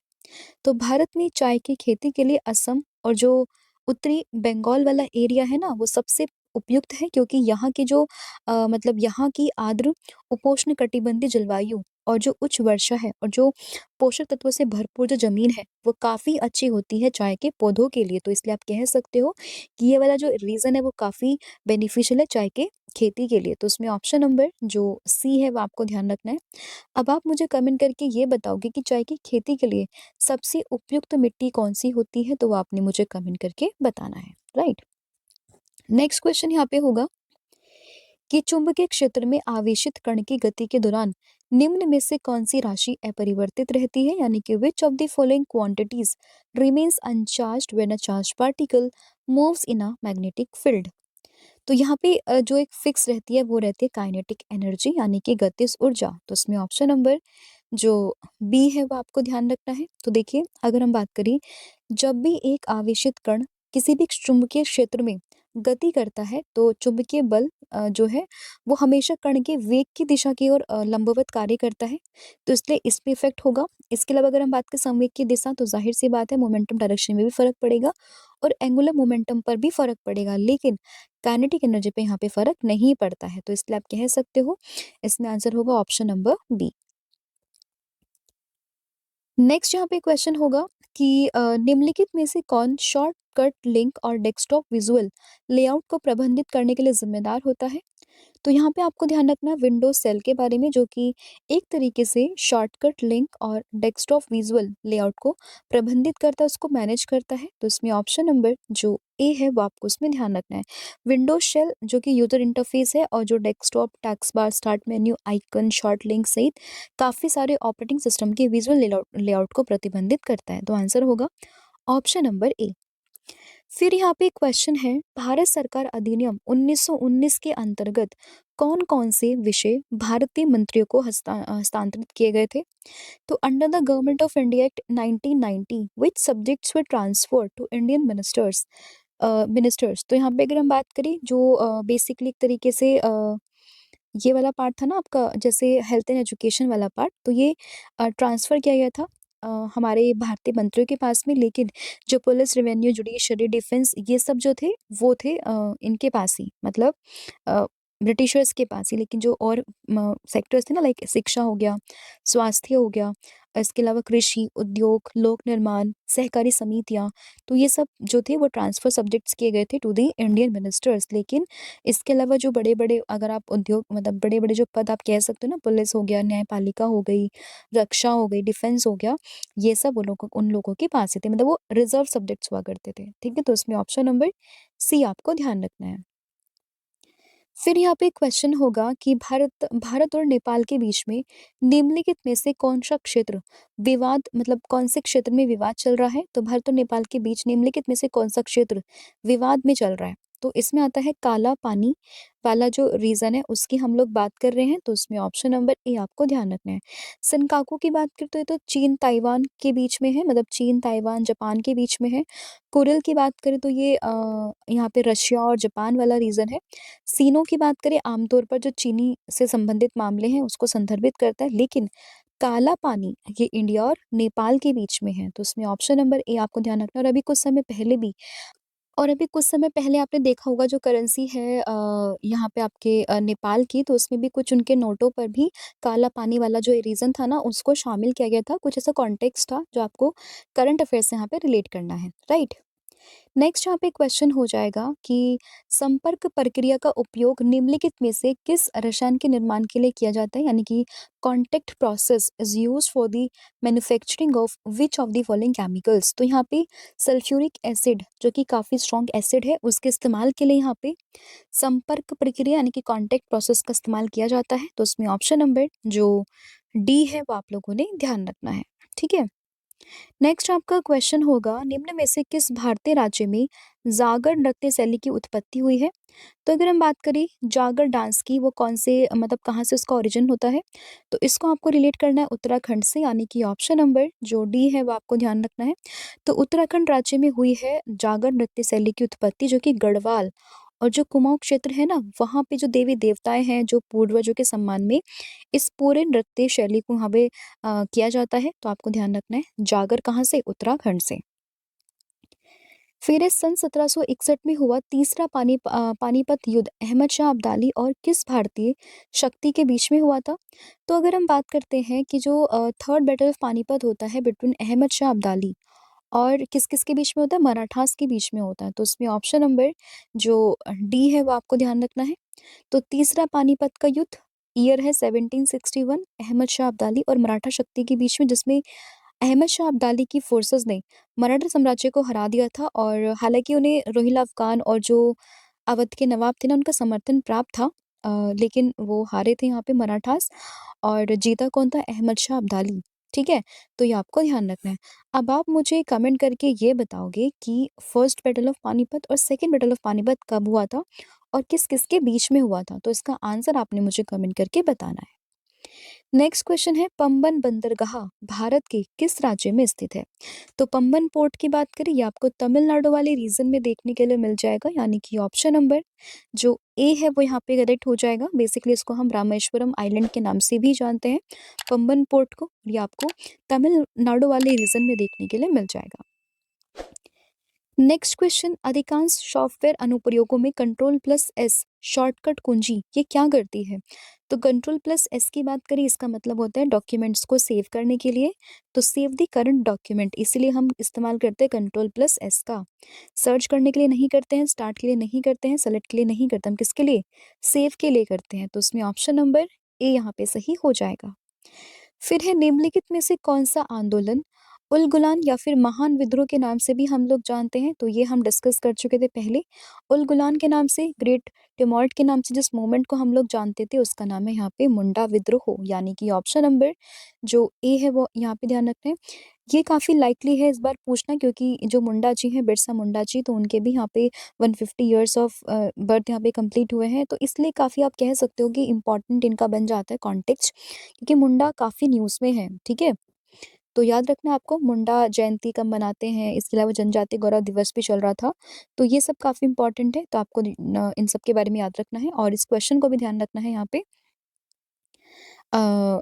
तो भारत में चाय की खेती के लिए असम और जो उत्तरी बंगाल वाला एरिया है ना, वो सबसे उपयुक्त है, क्योंकि यहाँ की जो मतलब यहाँ की आर्द्र उपोष्ण कटिबंधीय जलवायु और जो उच्च वर्षा है और जो पोषक तत्वों से भरपूर जो जमीन है, वो काफ़ी अच्छी होती है चाय के पौधों के लिए। तो इसलिए आप कह सकते हो कि ये वाला जो रीज़न है वो काफ़ी बेनिफिशियल है चाय के खेती के लिए। तो उसमें ऑप्शन नंबर जो सी है वो आपको ध्यान रखना है। अब आप मुझे कमेंट करके ये बताओगे कि चाय की खेती के लिए सबसे उपयुक्त मिट्टी कौन-सी होती है? तो वो आपने मुझे कमेंट करके बताना है, राइट? नेक्स्ट क्वेश्चन यहाँ पे होगा कि चुंबकीय क्षेत्र में आवेशित कण की गति के दौरान निम्न में से कौन सी राशि अपरिवर्तित रहती है, यानी कि which of the following quantities remains uncharged when a charge particle moves in a magnetic field. तो यहाँ पे जो एक फिक्स रहती है वो रहती है काइनेटिक एनर्जी, यानी कि गतिज ऊर्जा। तो इसमें ऑप्शन नंबर जो बी है वो आपको ध्यान रखना है। तो देखिए, अगर हम बात करें, जब भी एक आवेशित कण किसी भी चुंबकीय क्षेत्र में गति करता है तो चुंबकीय बल जो है वो हमेशा कण के वेग की दिशा की ओर लंबवत कार्य करता है। तो इसलिए इस पे इफेक्ट होगा। इसके अलावा अगर हम बात करें संवेग की दिशा, तो जाहिर सी बात है मोमेंटम डायरेक्शन में भी फर्क पड़ेगा और एंगुलर मोमेंटम पर भी फर्क पड़ेगा, लेकिन काइनेटिक एनर्जी पे यहाँ पे फर्क नहीं पड़ता है। तो इसलिए आप कह सकते हो इसमें आंसर होगा ऑप्शन नंबर बी। नेक्स्ट यहाँ पे क्वेश्चन होगा कि निम्नलिखित में से कौन शॉर्टकट लिंक और डेस्कटॉप विजुअल लेआउट को प्रबंधित करने के लिए जिम्मेदार होता है। तो यहाँ पे आपको ध्यान रखना है विंडोज सेल के बारे में, जो कि एक तरीके से शॉर्टकट लिंक और डेस्कटॉप विजुअल लेआउट को प्रबंधित करता है, उसको मैनेज करता है। तो इसमें ऑप्शन नंबर जो ए है वो आपको उसमें ध्यान रखना है। विंडोज शेल जो कि यूजर इंटरफेस है, और जो desktop tax bar, start menu, icon, short link सहित काफी सारे ऑपरेटिंग सिस्टम के विजुअल लेआउट को प्रतिबंधित करता है। तो आंसर होगा ऑप्शन नंबर ए। फिर यहाँ पे क्वेश्चन है, भारत सरकार अधिनियम 1919 के अंतर्गत कौन कौन से विषय भारतीय मंत्रियों को हस्तांतरित किए गए थे। तो under the Government of India Act 1990 which subjects were transfer to Indian ministers. तो यहाँ पे अगर हम बात करें, जो बेसिकली एक तरीके से ये वाला पार्ट था ना आपका, जैसे हेल्थ एंड एजुकेशन वाला पार्ट, तो ये ट्रांसफ़र किया गया था हमारे भारतीय मंत्रियों के पास में, लेकिन जो पुलिस, रेवेन्यू, जुडिशरी, डिफेंस, ये सब जो थे वो थे इनके पास ही, मतलब अ, ब्रिटिशर्स के पास ही। लेकिन जो और सेक्टर्स थे ना, लाइक शिक्षा हो गया, स्वास्थ्य हो गया, इसके अलावा कृषि, उद्योग, लोक निर्माण, सहकारी समितियाँ, तो ये सब जो थे वो ट्रांसफ़र सब्जेक्ट्स किए गए थे टू द इंडियन मिनिस्टर्स। लेकिन इसके अलावा जो बड़े-बड़े, अगर आप उद्योग, मतलब बड़े-बड़े जो पद आप कह सकते हो ना, पुलिस हो गया, न्यायपालिका हो गई, रक्षा हो गई, डिफेंस हो गया, ये सब उन लोगों के पास ही थे, मतलब वो रिज़र्व सब्जेक्ट्स हुआ करते थे। ठीक है? तो इसमें ऑप्शन नंबर सी आपको ध्यान रखना है। फिर यहाँ पे क्वेश्चन होगा कि भारत भारत और नेपाल के बीच में निम्नलिखित में से कौन-सा क्षेत्र विवाद, मतलब कौन से क्षेत्र में विवाद चल रहा है? तो भारत और नेपाल के बीच निम्नलिखित में से कौन-सा क्षेत्र विवाद में चल रहा है? तो इसमें आता है काला पानी वाला जो रीज़न है, उसकी हम लोग बात कर रहे हैं। तो उसमें ऑप्शन नंबर ए आपको ध्यान रखना है। सेनकाकू की बात करें तो ये तो चीन ताइवान के बीच में है, मतलब चीन, ताइवान, जापान के बीच में है। कुरिल की बात करें तो ये यहाँ पे रशिया और जापान वाला रीज़न है। सीनो की बात करें, आमतौर पर जो चीनी से संबंधित मामले हैं उसको संदर्भित करता है, लेकिन काला पानी ये इंडिया और नेपाल के बीच में है। तो उसमें ऑप्शन नंबर ए आपको ध्यान रखना है। और अभी कुछ समय पहले आपने देखा होगा जो करेंसी है यहाँ पे आपके नेपाल की, तो उसमें भी कुछ उनके नोटों पर भी काला पानी वाला जो रीज़न था ना, उसको शामिल किया गया था। कुछ ऐसा कॉन्टेक्स्ट था जो आपको करंट अफेयर्स से यहाँ पे रिलेट करना है, राइट? नेक्स्ट यहाँ पे क्वेश्चन हो जाएगा कि संपर्क प्रक्रिया का उपयोग निम्नलिखित में से किस रसायन के निर्माण के लिए किया जाता है, यानी कि contact process is used for the manufacturing of which of the following chemicals. तो यहाँ पे सल्फ्यूरिक एसिड जो कि काफ़ी स्ट्रॉन्ग एसिड है, उसके इस्तेमाल के लिए यहाँ पे संपर्क प्रक्रिया यानी कि कॉन्टैक्ट प्रोसेस का इस्तेमाल किया जाता है। तो उसमें ऑप्शन नंबर जो डी है वो आप लोगों ने ध्यान रखना है। ठीक है? नेक्स्ट आपका क्वेश्चन होगा, निम्न में से किस भारतीय राज्य में जागर नृत्य शैली की उत्पत्ति हुई है? तो अगर हम बात करें जागर डांस की, वो कौन से, मतलब कहाँ से उसका ओरिजिन होता है? तो इसको आपको रिलेट करना है उत्तराखंड से, यानी कि ऑप्शन नंबर जो डी है वो आपको ध्यान रखना है। तो उत्तराखंड राज्य में हुई है जागर नृत्य शैली की उत्पत्ति, जो कि गढ़वाल और जो कुमाऊं क्षेत्र है ना, वहाँ पे जो देवी देवताएं हैं, जो पूर्वजों के सम्मान में इस पूरे नृत्य शैली को वहाँ पे किया जाता है। तो आपको ध्यान रखना है जागर कहाँ से, उत्तराखंड से। फिर इस सन 1761 में हुआ तीसरा पानीपत युद्ध अहमद शाह अब्दाली और किस भारतीय शक्ति के बीच में हुआ था? तो अगर हम बात करते हैं कि जो थर्ड बैटल ऑफ पानीपत होता है बिटवीन अहमद शाह अब्दाली और किस-किस के बीच में होता है? मराठास के बीच में होता है। तो उसमें ऑप्शन नंबर जो डी है वो आपको ध्यान रखना है। तो तीसरा पानीपत का युद्ध, ईयर है 1761, अहमद शाह अब्दाली और मराठा शक्ति के बीच में, जिसमें अहमद शाह अब्दाली की फोर्सेस ने मराठा साम्राज्य को हरा दिया था, और हालांकि उन्हें रोहिला अफगान और जो अवध के नवाब थे ना, उनका समर्थन प्राप्त था। लेकिन वो हारे थे यहाँ पे मराठास, और जीता कौन था? अहमद शाह अब्दाली। ठीक है? तो ये आपको ध्यान रखना है। अब आप मुझे कमेंट करके ये बताओगे कि फर्स्ट बैटल ऑफ पानीपत और सेकंड बैटल ऑफ पानीपत कब हुआ था और किस-किस के बीच में हुआ था? तो इसका आंसर आपने मुझे कमेंट करके बताना है। नेक्स्ट क्वेश्चन है, पंबन बंदरगाह भारत के किस राज्य में स्थित है? तो पंबन पोर्ट की बात करें, ये आपको तमिलनाडु वाले रीजन में देखने के लिए मिल जाएगा, यानी कि ऑप्शन नंबर जो ए है वो यहाँ पे करेक्ट हो जाएगा। बेसिकली इसको हम रामेश्वरम आइलैंड के नाम से भी जानते हैं, पंबन पोर्ट को। ये आपको तमिलनाडु वाले रीजन में देखने के लिए मिल जाएगा। नेक्स्ट क्वेश्चन, अधिकांश सॉफ्टवेयर अनुप्रयोगों में कंट्रोल प्लस एस शॉर्टकट कुंजी ये क्या करती है? तो कंट्रोल प्लस एस की बात करें, इसका मतलब होता है डॉक्यूमेंट्स को सेव करने के लिए। तो सेव द करंट डॉक्यूमेंट, इसीलिए हम इस्तेमाल करते हैं कंट्रोल प्लस एस का। सर्च करने के लिए नहीं करते हैं, स्टार्ट के लिए नहीं करते हैं, सेलेक्ट के लिए नहीं करते, हम किसके लिए? सेव के लिए करते हैं। तो उसमें ऑप्शन नंबर ए यहाँ पे सही हो जाएगा। फिर है, निम्नलिखित में से कौन सा आंदोलन उलगुलान या फिर महान विद्रोह के नाम से भी हम लोग जानते हैं? तो ये हम डिस्कस कर चुके थे पहले। उलगुलान के नाम से, ग्रेट टिमॉल्ट के नाम से जिस मूवमेंट को हम लोग जानते थे उसका नाम है यहाँ पे मुंडा विद्रोह, यानी कि ऑप्शन नंबर जो ए है वो यहाँ पे ध्यान रखना है। ये काफ़ी लाइकली है इस बार पूछना, क्योंकि जो मुंडा जी हैं, बिरसा मुंडा जी, तो उनके भी यहाँ पे 150 ईयर्स ऑफ बर्थ यहाँ पे कंप्लीट हुए हैं, तो इसलिए काफ़ी आप कह सकते हो कि इम्पोर्टेंट इनका बन जाता है कॉन्टेक्स्ट, क्योंकि मुंडा काफ़ी न्यूज़ में है। ठीक है? तो याद रखना है आपको मुंडा जयंती कब मनाते हैं, इसके अलावा जनजातीय गौरव दिवस भी चल रहा था, तो ये सब काफ़ी इम्पोर्टेंट है, तो आपको इन सब के बारे में याद रखना है, और इस क्वेश्चन को भी ध्यान रखना है यहाँ पे। अ,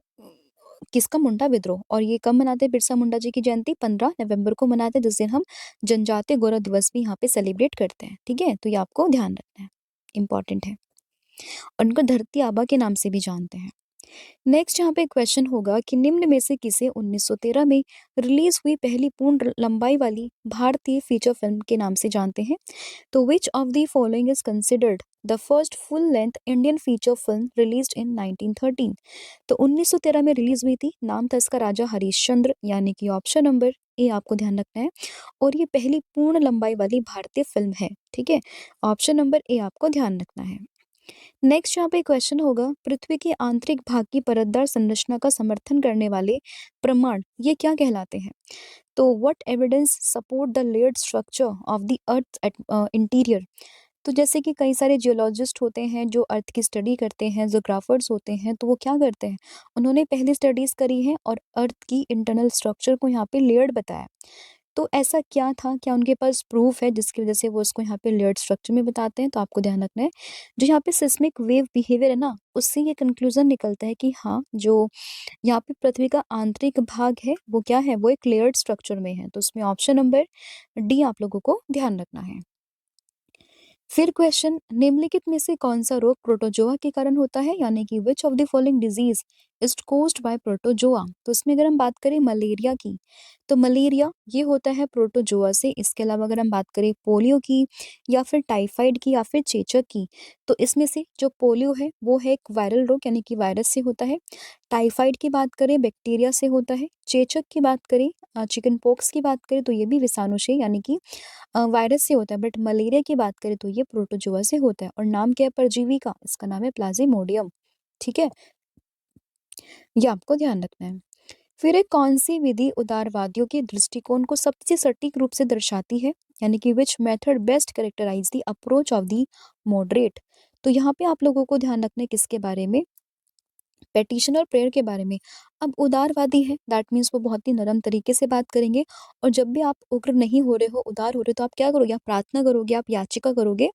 किसका? मुंडा विद्रोह। और ये कब मनाते हैं बिरसा मुंडा जी की जयंती? 15 नवंबर को मनाते हैं, जिस दिन हम जनजातीय गौरव दिवस भी यहाँ पे सेलिब्रेट करते हैं। ठीक है? तो ये आपको ध्यान रखना है, इम्पोर्टेंट है। और उनको धरती आबा के नाम से भी जानते हैं। नेक्स्ट यहाँ पे क्वेश्चन होगा कि निम्न में से किसे 1913 में रिलीज हुई पहली पूर्ण लंबाई वाली भारतीय फीचर फिल्म के नाम से जानते हैं? तो विच of the following is considered the first full length Indian feature film released in 1913? तो 1913 में रिलीज हुई थी, नाम था इसका राजा हरिश्चंद्र, यानी कि ऑप्शन नंबर ए आपको ध्यान रखना है, और ये पहली पूर्ण लंबाई वाली भारतीय फिल्म है। ठीक है? ऑप्शन नंबर ए आपको ध्यान रखना है। नेक्स्ट यहाँ पे क्वेश्चन होगा, पृथ्वी के आंतरिक भाग की परतदार संरचना का समर्थन करने वाले प्रमाण ये क्या कहलाते हैं? तो what evidence support the layered structure of the earth interior? तो जैसे कि कई सारे जियोलॉजिस्ट होते हैं जो अर्थ की स्टडी करते हैं, जोग्राफर्स होते हैं, तो वो क्या करते हैं, उन्होंने पहले स्टडीज करी है और अर्थ की इंटरनल स्ट्रक्चर को यहाँ पे लेयर्ड बताया। तो ऐसा क्या था, क्या उनके पास प्रूफ है जिसकी वजह से वो उसको यहाँ पे लेयर्ड स्ट्रक्चर में बताते हैं? तो आपको ध्यान रखना है, जो यहाँ पे सिस्मिक वेव बिहेवियर है ना, उससे ये कंक्लूजन निकलता है कि हाँ, जो यहाँ पे पृथ्वी का आंतरिक भाग है वो क्या है, वो एक लेयर्ड स्ट्रक्चर में है। तो उसमें ऑप्शन नंबर डी आप लोगों को ध्यान रखना है। फिर क्वेश्चन, निम्नलिखित में से कौन सा रोग प्रोटोजोआ के कारण होता है, यानी कि which of the following disease is caused by protozoa? तो इसमें अगर हम बात करें मलेरिया की, तो मलेरिया ये होता है प्रोटोजोआ से। इसके अलावा अगर हम बात करें पोलियो की, या फिर टाइफाइड की, या फिर चेचक की, तो इसमें से जो पोलियो है वो है एक वायरल रोग, यानी कि वायरस से होता है। टाइफाइड की बात करें, बैक्टीरिया से होता है। चेचक की बात करें, चिकन पॉक्स की बात करें, तो ये भी विषाणु से, यानी कि वायरस से होता है। बट मलेरिया की बात करें तो ये प्रोटोजोआ से होता है, और नाम क्या है परजीवी का? इसका नाम है प्लाज्मोडियम। ठीक है? ये आपको ध्यान रखना है। फिर एक कौन सी विधि उदारवादियों के दृष्टिकोण को सबसे सटीक रूप से दर्शाती है, यानी कि which method best characterise the approach of the moderate? तो यहाँ पे आप लोगों को ध्यान रखना है किसके बारे में? पेटिशनर प्रेयर के बारे में। अब उदारवादी है, दैट मीन्स वो बहुत ही नरम तरीके से बात करेंगे, और जब भी आप उग्र नहीं हो रहे हो, उदार हो रहे हो, तो आप क्या करोगे? आप प्रार्थना करोगे, आप याचिका करोगे,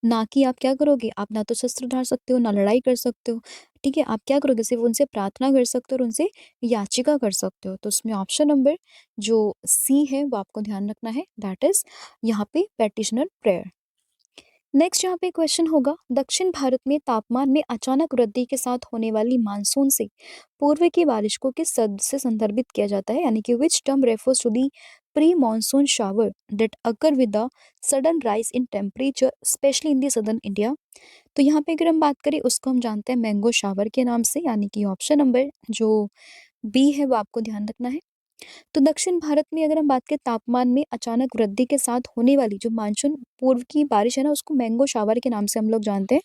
ना कि आप क्या करोगे? आप ना तो शस्त्र उठा सकते हो, ना लड़ाई कर सकते हो। ठीक है? आप क्या करोगे? सिर्फ उनसे प्रार्थना कर सकते हो और उनसे याचिका कर सकते हो। तो उसमें ऑप्शन नंबर जो सी है वो आपको ध्यान रखना है, दैट इज यहाँ पे पेटिशनर प्रेयर। नेक्स्ट यहाँ पे क्वेश्चन होगा, दक्षिण भारत में तापमान में अचानक वृद्धि के साथ होने वाली मानसून से पूर्व की बारिश को किस शब्द से संदर्भित किया जाता है, यानी कि which term refers to the pre monsoon shower that occur with the sudden rise in temperature specially in the southern India? तो यहाँ पे अगर हम बात करें, उसको हम जानते हैं मैंगो शावर के नाम से, यानी कि ऑप्शन नंबर जो बी है वो आपको ध्यान रखना है। तो दक्षिण भारत में अगर हम बात करें तापमान में अचानक वृद्धि के साथ होने वाली जो मानसून पूर्व की बारिश है ना, उसको मैंगो शावर के नाम से हम लोग जानते हैं,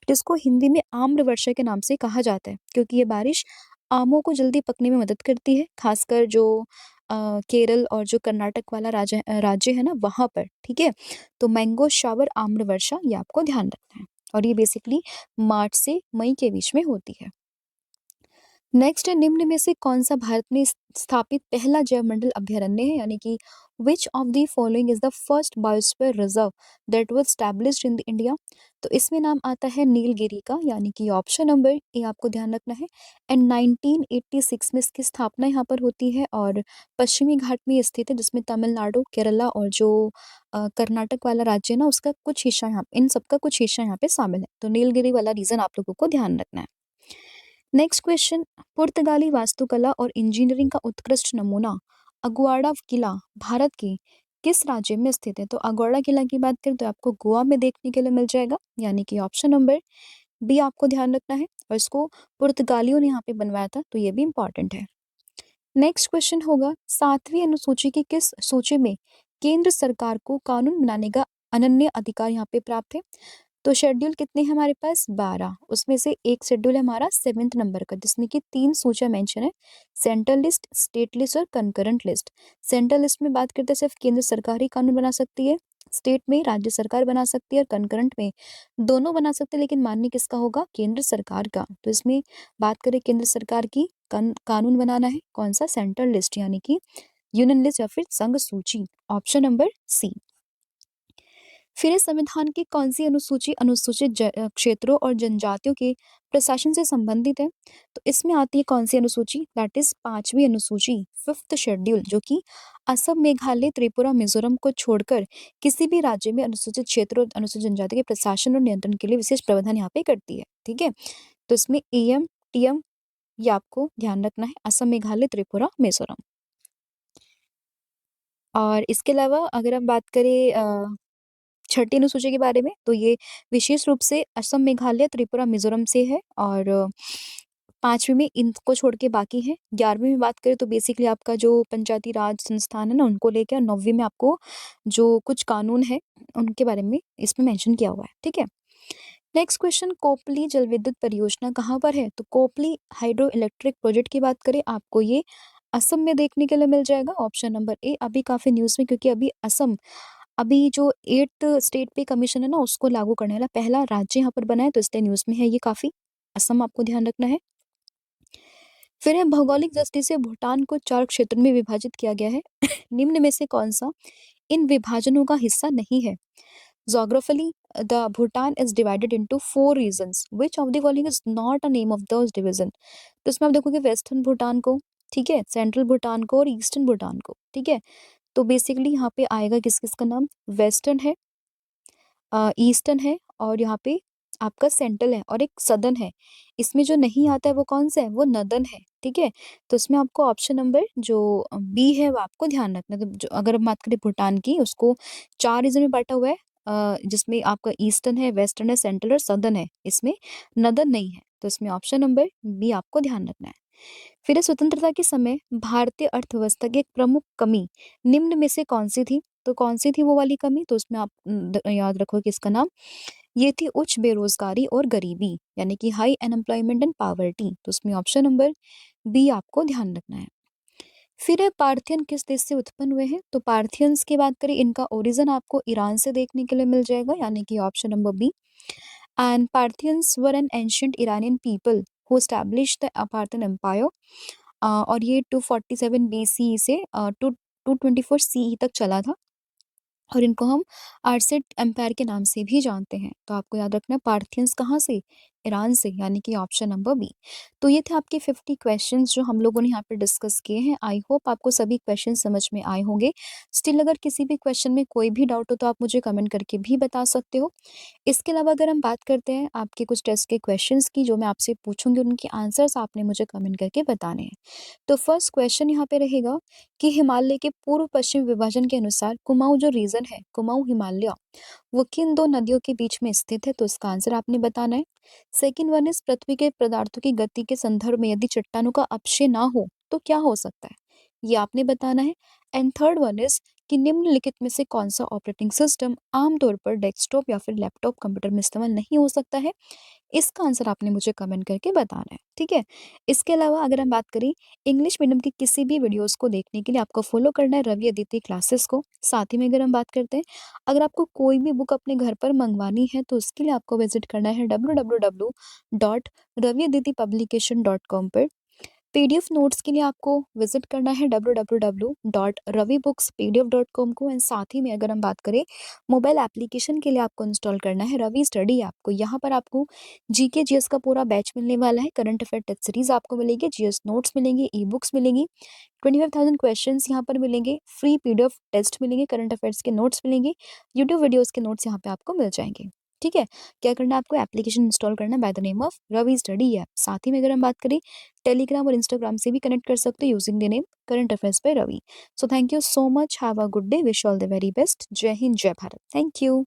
जिसको हिंदी में आम्र वर्षा के नाम से कहा जाता है, क्योंकि ये बारिश आमों को जल्दी पकने में मदद करती है, खासकर जो केरल और जो कर्नाटक वाला राज्य है ना, वहाँ पर, ठीक है? तो मैंगो शावर आम्र वर्षा ये आपको ध्यान रखना है, और ये बेसिकली मार्च से मई के बीच में होती है। नेक्स्ट है, निम्न में से कौन सा भारत में स्थापित पहला जैवमंडल अभयारण्य है, यानी कि which of the following is the first biosphere reserve that was established in the India. तो इसमें नाम आता है नीलगिरी का, यानी कि ऑप्शन नंबर ए आपको ध्यान रखना है। एंड 1986 में इसकी स्थापना यहाँ पर होती है, और पश्चिमी घाट में ये स्थित है, जिसमें तमिलनाडु, केरला और जो कर्नाटक वाला राज्य है ना, उसका कुछ हिस्सा यहाँ, इन सबका कुछ हिस्सा यहाँ पे शामिल है। तो नीलगिरी वाला रीजन आप लोगों को ध्यान रखना है। नेक्स्ट क्वेश्चन, पुर्तगाली वास्तुकला और इंजीनियरिंग का उत्कृष्ट नमूना अगुआड़ा किला भारत के किस राज्य में स्थित है। तो अगुआड़ा किला की बात करें तो आपको गोवा में देखने के लिए मिल जाएगा, यानी कि ऑप्शन नंबर बी आपको ध्यान रखना है, और इसको पुर्तगालियों ने यहाँ पे बनवाया था, तो ये भी इंपॉर्टेंट है। नेक्स्ट क्वेश्चन होगा, 7वीं अनुसूची की किस सूची में केंद्र सरकार को कानून बनाने का अनन्य अधिकार यहाँ पे प्राप्त है। तो शेड्यूल कितने हैं हमारे पास, 12, उसमें से एक शेड्यूल है हमारा 7th नंबर का, जिसमें कि 3 सूचियां मेंशन है, सेंट्रल लिस्ट, स्टेट लिस्ट और कंकरेंट लिस्ट। सेंट्रल लिस्ट में बात करते हैं सिर्फ केंद्र सरकार ही कानून बना सकती है, स्टेट में राज्य सरकार बना सकती है, और कंकरेंट में दोनों बना सकते हैं, लेकिन मान्य किसका होगा, केंद्र सरकार का। तो इसमें बात करें केंद्र सरकार की, कानून बनाना है कौन सा, सेंट्रल लिस्ट, यानी कि यूनियन लिस्ट या फिर संघ सूची, ऑप्शन नंबर सी। फिर इस संविधान की कौन सी अनुसूची अनुसूचित क्षेत्रों और जनजातियों के प्रशासन से संबंधित है। तो इसमें आती है कौन सी अनुसूची, दैट इज 5वीं अनुसूची, 5th शेड्यूल, जो कि असम, मेघालय, त्रिपुरा, मिजोरम को छोड़कर किसी भी राज्य में अनुसूचित क्षेत्र और अनुसूचित जनजाति के प्रशासन और नियंत्रण के लिए विशेष प्रावधान यहाँ पे करती है, ठीक है। तो इसमें एम, टीएम, ये आपको ध्यान रखना है, असम, मेघालय, त्रिपुरा, मिजोरम। और इसके अलावा अगर हम बात करें छठी अनुसूची के बारे में, तो ये विशेष रूप से असम, मेघालय, त्रिपुरा, मिजोरम से है, और 5वीं में इनको छोड़ के बाकी है। 11वीं में बात करें तो बेसिकली आपका जो पंचायती राज संस्थान है ना, उनको लेके, और 9वीं में आपको जो कुछ कानून है उनके बारे में इसमें मेंशन किया हुआ है, ठीक है। नेक्स्ट क्वेश्चन, कोपली जल विद्युत परियोजना कहाँ पर है। तो कोपली हाइड्रो इलेक्ट्रिक प्रोजेक्ट की बात करें, आपको ये असम में देखने के लिए मिल जाएगा, ऑप्शन नंबर ए। अभी काफी न्यूज में, क्योंकि अभी असम अभी जो 8th स्टेट पे कमीशन है ना, उसको लागू करने वाला पहला राज्य यहाँ पर बना है, तो इसलिए न्यूज में है ये काफी, असम आपको ध्यान रखना है। फिर है, भौगोलिक दृष्टि से भूटान को 4 क्षेत्रों में विभाजित किया गया है। निम्न में से कौन सा इन विभाजनों का हिस्सा नहीं है। Geographically, the Bhutan is divided into 4 regions. Which of the following is not a name of those division? तो इसमें आप देखोगे वेस्टर्न भूटान को, ठीक है, सेंट्रल भूटान को और ईस्टर्न भूटान को, ठीक है। तो बेसिकली यहाँ पे आएगा किस किस का नाम, वेस्टर्न है, ईस्टर्न है, और यहाँ पे आपका सेंट्रल है, और एक सदर्न है। इसमें जो नहीं आता है वो कौन सा है, वो नदन है, ठीक है। तो इसमें आपको ऑप्शन नंबर जो बी है वो आपको ध्यान रखना है। तो जो अगर हम बात करें भूटान की, उसको 4 रीजन में बांटा हुआ है, जिसमें आपका ईस्टर्न है, वेस्टर्न है, सेंट्रल और सदर्न है, इसमें नदन नहीं है। तो इसमें ऑप्शन नंबर बी आपको ध्यान रखना है। फिर स्वतंत्रता के समय भारतीय अर्थव्यवस्था की एक प्रमुख कमी निम्न में से कौन सी थी। तो कौन सी थी वो वाली कमी, तो उसमें आप याद रखो कि इसका नाम, ये थी उच्च बेरोजगारी और गरीबी, यानी कि हाई अनएम्प्लॉयमेंट एंड पावर्टी। तो उसमें ऑप्शन नंबर बी आपको ध्यान रखना है। फिर है, पार्थियन किस देश से उत्पन्न हुए हैं। तो पार्थियंस की बात करें, इनका ओरिजिन आपको ईरान से देखने के लिए मिल जाएगा, यानी कि option number B. And Parthians were an ancient Iranian people who established the Parthian empire, और ये 247 BCE से 224 CE तक चला था, और इनको हम आर्सेट एम्पायर के नाम से भी जानते हैं। तो आपको याद रखना है, पार्थियंस कहाँ से, ईरान से, यानी कि ऑप्शन नंबर बी। तो ये थे आपके 50 क्वेश्चंस जो हम लोगों ने यहाँ पे डिस्कस किए हैं। आई होप आपको सभी क्वेश्चन समझ में आए होंगे। स्टिल अगर किसी भी क्वेश्चन में कोई भी डाउट हो तो आप मुझे कमेंट करके भी बता सकते हो। इसके अलावा अगर हम बात करते हैं आपके कुछ टेस्ट के क्वेश्चंस की, जो मैं आपसे पूछूंगी, उनके आंसर्स आपने मुझे कमेंट करके बताने हैं। तो फर्स्ट क्वेश्चन यहाँ पे रहेगा कि हिमालय के पूर्व पश्चिम विभाजन के अनुसार कुमाऊं जो रीजन है, कुमाऊं हिमालय, वो किन 2 नदियों के बीच में स्थित है। तो इसका आंसर आपने बताना है। सेकंड वन इज, पृथ्वी के पदार्थों की गति के संदर्भ में यदि चट्टानों का अपक्षय ना हो तो क्या हो सकता है। ये आपने बताना है। एंड थर्ड वन इज़ कि निम्नलिखित में से कौन-सा ऑपरेटिंग सिस्टम आमतौर पर डेस्कटॉप या फिर लैपटॉप कंप्यूटर में इस्तेमाल नहीं हो सकता है? इसका आंसर आपने मुझे कमेंट करके बताना है, ठीक है? इसके अलावा अगर हम बात करें इंग्लिश मीडियम की किसी भी वीडियोज़ को देखने के लिए आपको फ़ॉलो करना है रवि अदिति क्लासेस को। साथ ही में अगर हम बात करते हैं, अगर आपको कोई भी बुक अपने घर पर मँगवानी है तो उसके लिए आपको विज़िट करना है www.raviaditipublication.com पर। पीडीएफ नोट्स के लिए आपको विजिट करना है www.ravibooks.pdf.com को। एंड साथ ही में अगर हम बात करें मोबाइल एप्लीकेशन के लिए आपको इंस्टॉल करना है रवि स्टडी ऐप को। यहाँ पर आपको जीके जीएस का पूरा बैच मिलने वाला है। करंट अफेयर टेस्ट सीरीज आपको मिलेगी, जीएस नोट्स मिलेंगे, ई बुक्स मिलेंगी, 25,000 क्वेश्चंस यहाँ पर मिलेंगे, फ्री पीडीएफ टेस्ट मिलेंगे, करंट अफेयर्स के नोट्स मिलेंगे, यूट्यूब वीडियोस के नोट्स यहाँ पे आपको मिल जाएंगे। ठीक है, क्या करना है आपको एप्लीकेशन इंस्टॉल करना है by the name of Ravi study app. साथ ही में अगर हम बात करें टेलीग्राम और इंस्टाग्राम से भी कनेक्ट कर सकते हो using the name current affairs by Ravi. So thank you so much, have a good day, wish all the very best. Jai Hind, जय भारत, थैंक यू।